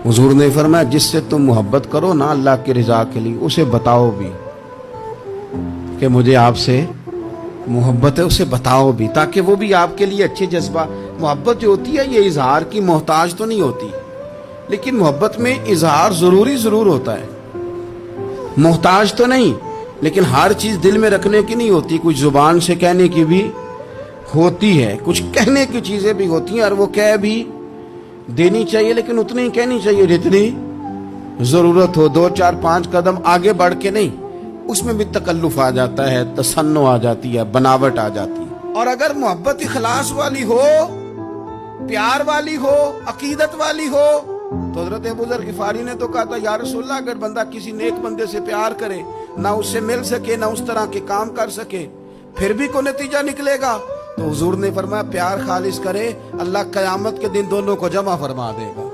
حضور نے فرمایا جس سے تم محبت کرو نا اللہ کی رضا کے لیے، اسے بتاؤ بھی کہ مجھے آپ سے محبت ہے، اسے بتاؤ بھی، تاکہ وہ بھی آپ کے لیے اچھے جذبہ۔ محبت جو ہوتی ہے یہ اظہار کی محتاج تو نہیں ہوتی، لیکن محبت میں اظہار ضرور ہوتا ہے، محتاج تو نہیں، لیکن ہر چیز دل میں رکھنے کی نہیں ہوتی، کچھ زبان سے کہنے کی بھی ہوتی ہے، کچھ کہنے کی چیزیں بھی ہوتی ہیں، اور وہ کہہ بھی دینی چاہیے، لیکن اتنی ہی کہنی چاہیے جتنی ضرورت ہو، 2 4 5 قدم آگے بڑھ کے نہیں۔ اس میں بھی تکلف آ جاتا ہے، تصنع آ جاتی ہے، بناوٹ آ جاتی ہے۔ اور اگر محبت اخلاص والی ہو، پیار والی ہو، عقیدت والی ہو، تو حضرت ابو ذر غفاری نے تو کہا تھا یا رسول اللہ اگر بندہ کسی نیک بندے سے پیار کرے، نہ اس سے مل سکے، نہ اس طرح کے کام کر سکے، پھر بھی کوئی نتیجہ نکلے گا، تو حضور نے فرمایا پیار خالص کرے، اللہ قیامت کے دن دونوں کو جمع فرما دے گا۔